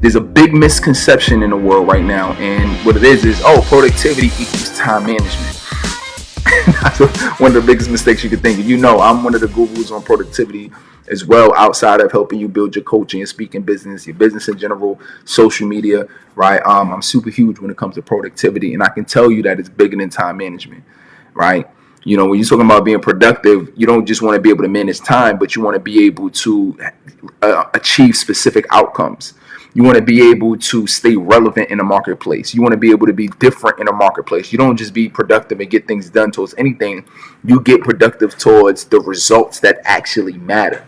There's a big misconception in the world right now, and what it is oh, productivity equals time management. That's one of the biggest mistakes you could think of. I'm one of the gurus on productivity as well, outside of helping you build your coaching and speaking business, your business in general, social media, right? I'm super huge when it comes to productivity, and I can tell you that it's bigger than time management, right? When you're talking about being productive, you don't just want to be able to manage time, but you want to be able to achieve specific outcomes. You want to be able to stay relevant in the marketplace. You want to be able to be different in the marketplace. You don't just be productive and get things done towards anything. You get productive towards the results that actually matter.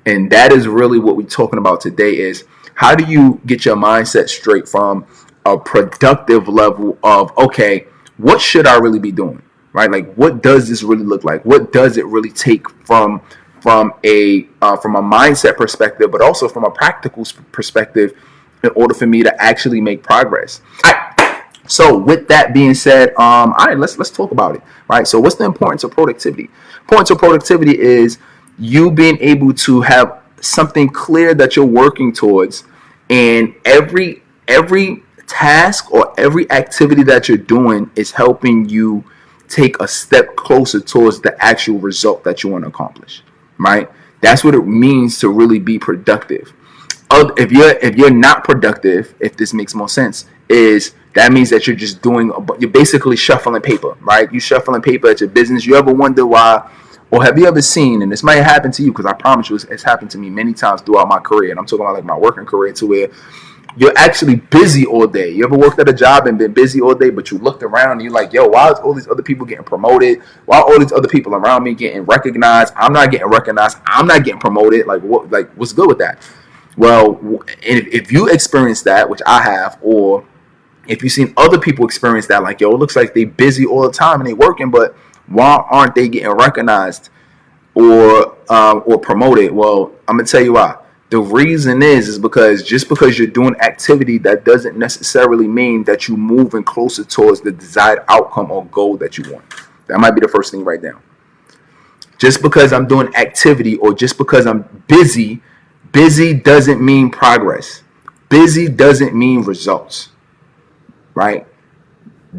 And that is really what we're talking about today is how do you get your mindset straight from a productive level of, okay, what should I really be doing? Right? Like, what does this really look like? What does it really take from a mindset perspective, but also from a practical perspective, in order for me to actually make progress? All right. So with that being said, all right, let's talk about it. Right. So what's the importance of productivity? Importance of productivity is you being able to have something clear that you're working towards, and every task or every activity that you're doing is helping you take a step closer towards the actual result that you want to accomplish. Right? That's what it means to really be productive. If you're not productive, if this makes more sense, is that means that you're basically shuffling paper, right? You shuffling paper at your business. You ever wonder why, or have you ever seen, and this might happen to you, because I promise you it's happened to me many times throughout my career, and I'm talking about like my working career, to where you're actually busy all day. You ever worked at a job and been busy all day, but you looked around and you're like, yo, why is all these other people getting promoted? Why are all these other people around me getting recognized? I'm not getting recognized. I'm not getting promoted. What's good with that? Well, if you experience that, which I have, or if you've seen other people experience that, like, yo, it looks like they busy all the time and they working, but why aren't they getting recognized or promoted? Well, I'm gonna tell you why. The reason is because just because you're doing activity, that doesn't necessarily mean that you're moving closer towards the desired outcome or goal that you want. That might be the first thing right now. Just because I'm doing activity or just because I'm busy doesn't mean progress. Busy doesn't mean results, right?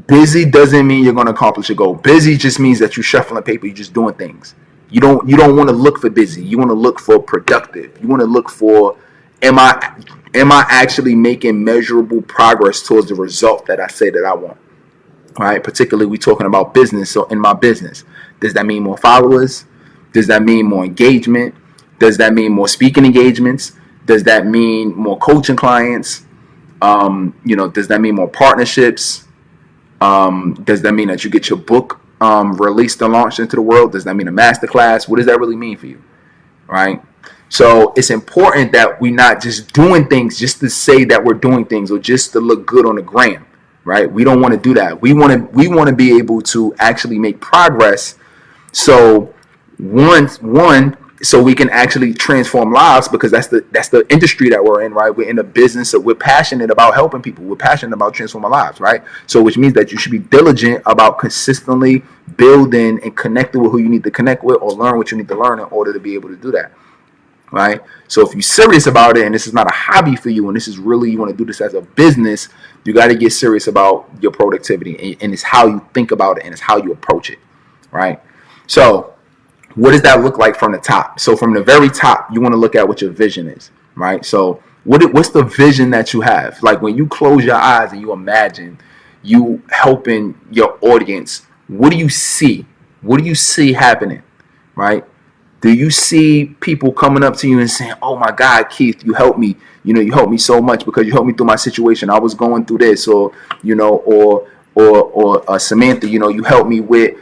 Busy doesn't mean you're going to accomplish a goal. Busy just means that you're shuffling paper, you're just doing things. You don't want to look for busy. You want to look for productive. You want to look for, am I actually making measurable progress towards the result that I say that I want? All right. Particularly, we're talking about business. So in my business, does that mean more followers? Does that mean more engagement? Does that mean more speaking engagements? Does that mean more coaching clients? Does that mean more partnerships? Does that mean that you get your book released and launched into the world? Does that mean a masterclass? What does that really mean for you? Right? So it's important that we're not just doing things just to say that we're doing things or just to look good on the gram. Right? We don't want to do that. We want to be able to actually make progress. So so we can actually transform lives, because that's the industry that we're in, right? We're in a business, so we're passionate about helping people. We're passionate about transforming lives, right? So which means that you should be diligent about consistently building and connecting with who you need to connect with, or learn what you need to learn in order to be able to do that, right? So if you're serious about it and this is not a hobby for you, and this is really, you want to do this as a business, you got to get serious about your productivity, and it's how you think about it and it's how you approach it, right? So what does that look like from the top? So from the very top, you want to look at what your vision is, right? So what's the vision that you have? Like when you close your eyes and you imagine you helping your audience, what do you see? What do you see happening, right? Do you see people coming up to you and saying, oh my God, Keith, you helped me. You helped me so much because you helped me through my situation. I was going through this, or Samantha, you helped me with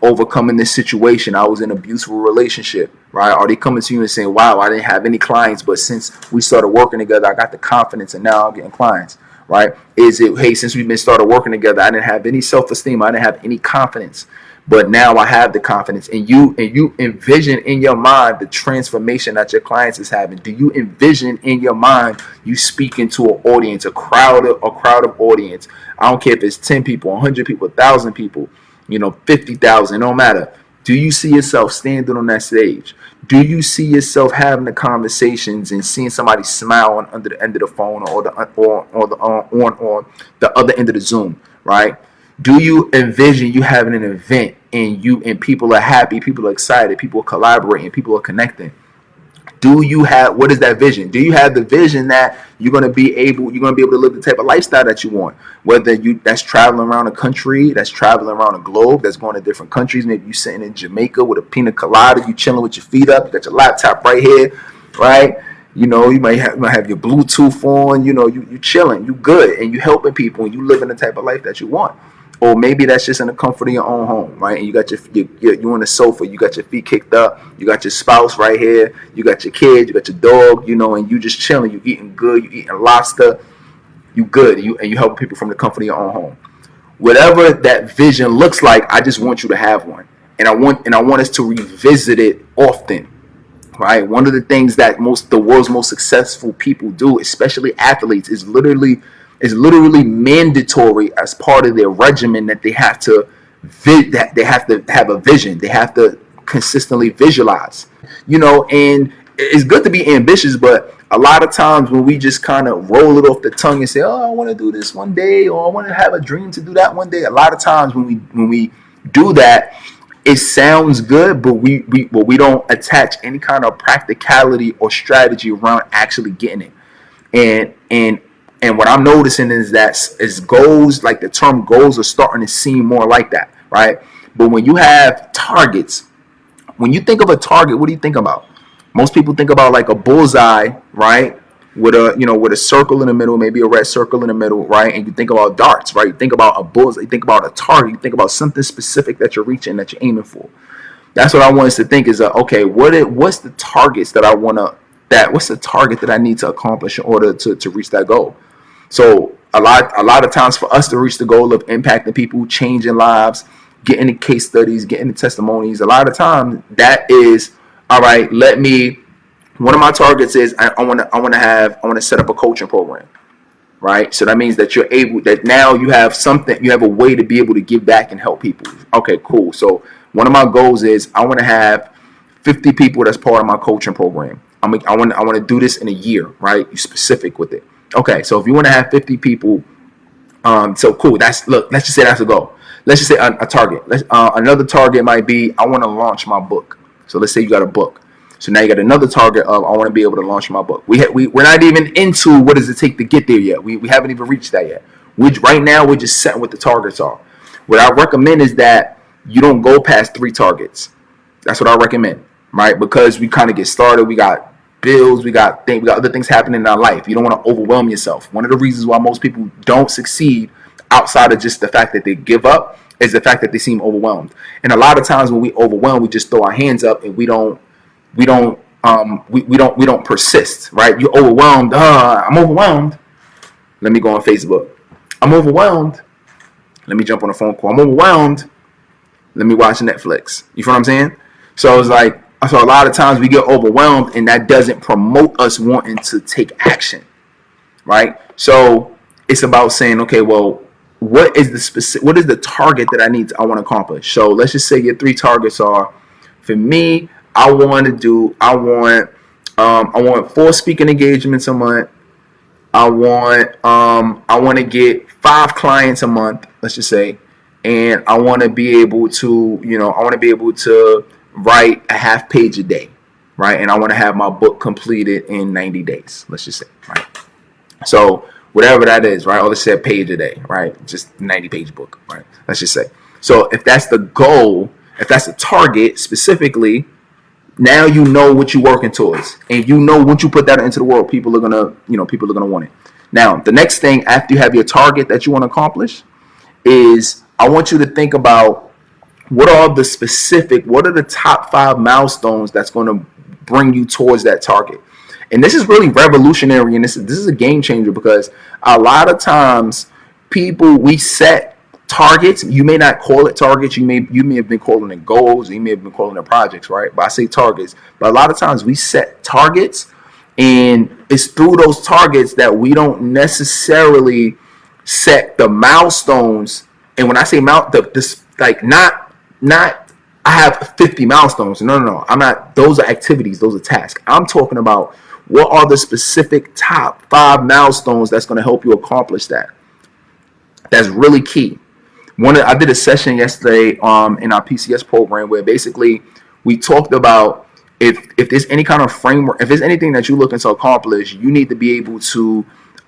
overcoming this situation. I was in an abusive relationship, right? Are they coming to you and saying, wow, I didn't have any clients, but since we started working together, I got the confidence and now I'm getting clients, right? Is it, hey, since we've been started working together, I didn't have any self-esteem, I didn't have any confidence, but now I have the confidence. And you envision in your mind the transformation that your clients is having. Do you envision in your mind you speaking to an audience, a crowd of audience? I don't care if it's 10 people, 100 people, 1,000 people, 50,000, no matter. Do you see yourself standing on that stage? Do you see yourself having the conversations and seeing somebody smile under the end of the phone or on the other end of the Zoom, right? Do you envision you having an event and people are happy, people are excited, people are collaborating, people are connecting? What is that vision? Do you have the vision that you're gonna be able to live the type of lifestyle that you want? Whether that's traveling around the country, that's traveling around the globe, that's going to different countries. Maybe you sitting in Jamaica with a pina colada, you chilling with your feet up, you got your laptop right here, right? You might have your Bluetooth on, you chilling, you good, and you helping people, and you living the type of life that you want. Or maybe that's just in the comfort of your own home, right? And you got you on the sofa, you got your feet kicked up, you got your spouse right here, you got your kids, you got your dog, and you just chilling, you eating good, you eating lobster, you good, and you helping people from the comfort of your own home. Whatever that vision looks like, I just want you to have one, and I want us to revisit it often, right? One of the things that the world's most successful people do, especially athletes, is literally mandatory as part of their regimen that they have to have a vision. They have to consistently visualize, and it's good to be ambitious, but a lot of times when we just kind of roll it off the tongue and say, oh, I want to do this one day, or I want to have a dream to do that one day. A lot of times when we do that, it sounds good, but we don't attach any kind of practicality or strategy around actually getting it. And what I'm noticing is that goals, like the term goals, are starting to seem more like that, right? But when you have targets, when you think of a target, what do you think about? Most people think about like a bullseye, right? With a circle in the middle, maybe a red circle in the middle, right? And you think about darts, right? You think about a bullseye, you think about a target, you think about something specific that you're reaching, that you're aiming for. That's what I want us to think is, okay, what's the targets that what's the target that I need to accomplish in order to reach that goal? So a lot of times for us to reach the goal of impacting people, changing lives, getting the case studies, getting the testimonies, a lot of times that is, all right, one of my targets is I want to set up a coaching program, right? So that means that now you have a way to be able to give back and help people. Okay, cool. So one of my goals is I want to have 50 people that's part of my coaching program. I want to do this in a year, right? You're specific with it. Okay, so if you want to have 50 people, so cool. Let's just say that's a goal. Let's just say a target. Another target might be I want to launch my book. So let's say you got a book. So now you got another target of I want to be able to launch my book. We're not even into what does it take to get there yet. We haven't even reached that yet. Right now we're just setting what the targets are. What I recommend is that you don't go past 3 targets. That's what I recommend, right? Because we kind of get started. We got bills, we got other things happening in our life. You don't want to overwhelm yourself. One of the reasons why most people don't succeed, outside of just the fact that they give up, is the fact that they seem overwhelmed. And a lot of times when we overwhelm, we just throw our hands up and we don't persist, right? You're overwhelmed. I'm overwhelmed. Let me go on Facebook. I'm overwhelmed. Let me jump on a phone call. I'm overwhelmed. Let me watch Netflix. You feel what I'm saying? So it's like, so a lot of times we get overwhelmed, and that doesn't promote us wanting to take action, right? So it's about saying, okay, well, what is the target that I want to accomplish? So let's just say your 3 targets are, for me, I want 4 speaking engagements a month. I want to get 5 clients a month, let's just say, and I want to be able to write a half page a day, right? And I want to have my book completed in 90 days, let's just say, right? So whatever that is, right? Or let's say a page a day, right? Just 90-page book, right? Let's just say. So if that's the goal, if that's the target specifically, now you know what you're working towards, and once you put that into the world, people are gonna want it. Now, the next thing after you have your target that you want to accomplish is I want you to think about what are the top 5 milestones that's going to bring you towards that target. And this is really revolutionary, and this is a game changer, because a lot of times we set targets. You may not call it targets. You may have been calling it goals. You may have been calling it projects, right? But I say targets. But a lot of times we set targets, and it's through those targets that we don't necessarily set the milestones. And when I say not I have 50 milestones. No. I'm not. Those are activities. Those are tasks. I'm talking about what are the specific top 5 milestones that's going to help you accomplish that. That's really key. I did a session yesterday in our PCS program where basically we talked about if there's any kind of framework, if there's anything that you're looking to accomplish, you need to be able to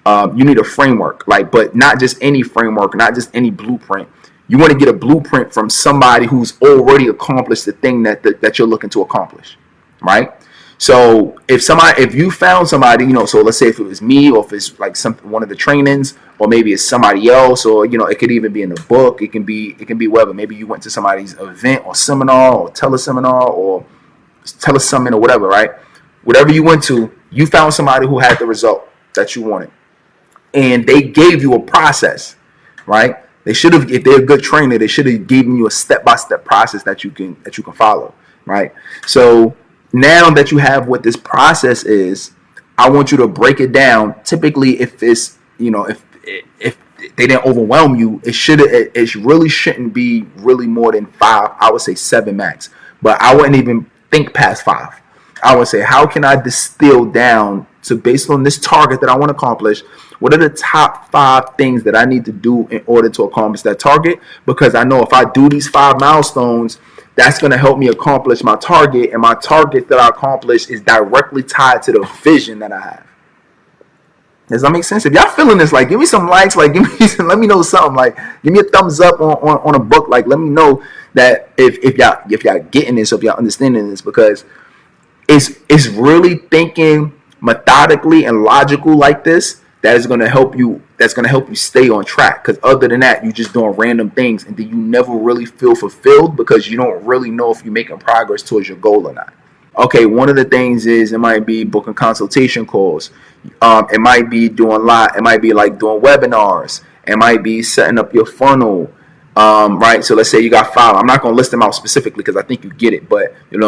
you need a framework, like, but not just any framework, not just any blueprint. You want to get a blueprint from somebody who's already accomplished the thing that you're looking to accomplish, right? So if you found somebody, so let's say if it was me, or if it's like one of the trainings, or maybe it's somebody else, or it could even be in the book. It can be whatever. Maybe you went to somebody's event or seminar or teleseminar or telesummit or whatever, right? Whatever you went to, you found somebody who had the result that you wanted, and they gave you a process, right? They should have, if they're a good trainer, they should have given you a step-by-step process that you can follow, right? So now that you have what this process is, I want you to break it down. Typically, if it's, if they didn't overwhelm you, it really shouldn't be really more than 5. I would say 7 max, but I wouldn't even think past 5. I would say, how can I distill down to, based on this target that I want to accomplish, what are the top 5 things that I need to do in order to accomplish that target? Because I know if I do these 5 milestones, that's going to help me accomplish my target, and my target that I accomplish is directly tied to the vision that I have. Does that make sense? If y'all feeling this, like, give me some likes, like, let me know something, like, give me a thumbs up on a book, like, let me know that if y'all getting this, if y'all understanding this, because it's really thinking methodically and logical like this that is going to help you. That's going to help you stay on track. Because other than that, you're just doing random things, and then you never really feel fulfilled because you don't really know if you're making progress towards your goal or not. Okay, one of the things is it might be booking consultation calls. It might be doing it might be like doing webinars. It might be setting up your funnel. Right. So let's say you got 5. I'm not going to list them out specifically because I think you get it. But you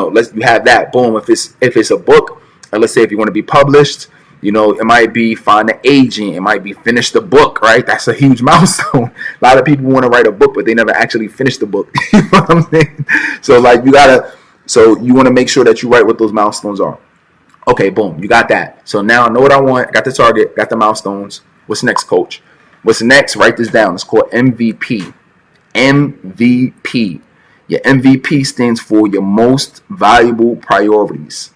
have that. Boom. If it's a book, and let's say if you want to be published, it might be find an agent. It might be finish the book, right? That's a huge milestone. A lot of people want to write a book, but they never actually finish the book. You know what I'm saying? So you want to make sure that you write what those milestones are. Okay, boom, you got that. So now I know what I want. I got the target, got the milestones. What's next, coach? What's next? Write this down. It's called MVP. MVP. Your MVP stands for your most valuable priorities.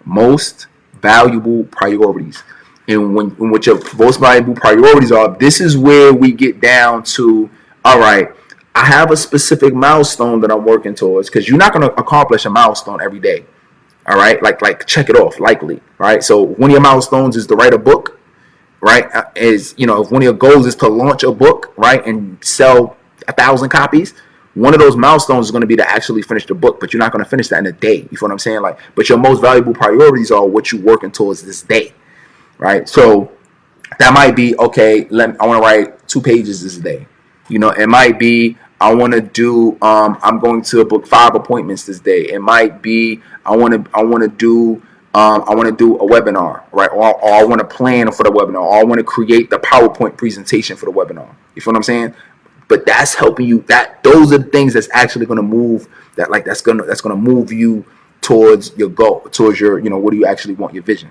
Most valuable priorities. And what your most valuable priorities are, this is where we get down to, all right, I have a specific milestone that I'm working towards, because you're not going to accomplish a milestone every day. All right, like check it off, likely, right? So one of your milestones is to write a book, right? If one of your goals is to launch a book, right, and sell 1,000 copies, one of those milestones is going to be to actually finish the book, but you're not going to finish that in a day. You feel what I'm saying? Like, but your most valuable priorities are what you're working towards this day, right? So that might be, okay, I want to write 2 pages this day. It might be, I want to do, I'm going to book 5 appointments this day. It might be, I want to do a webinar, right? Or I want to plan for the webinar, or I want to create the PowerPoint presentation for the webinar. You feel what I'm saying? But that's helping you. Those are the things that's actually going to move. That's going to move you towards your goal, towards your, what do you actually want, your vision.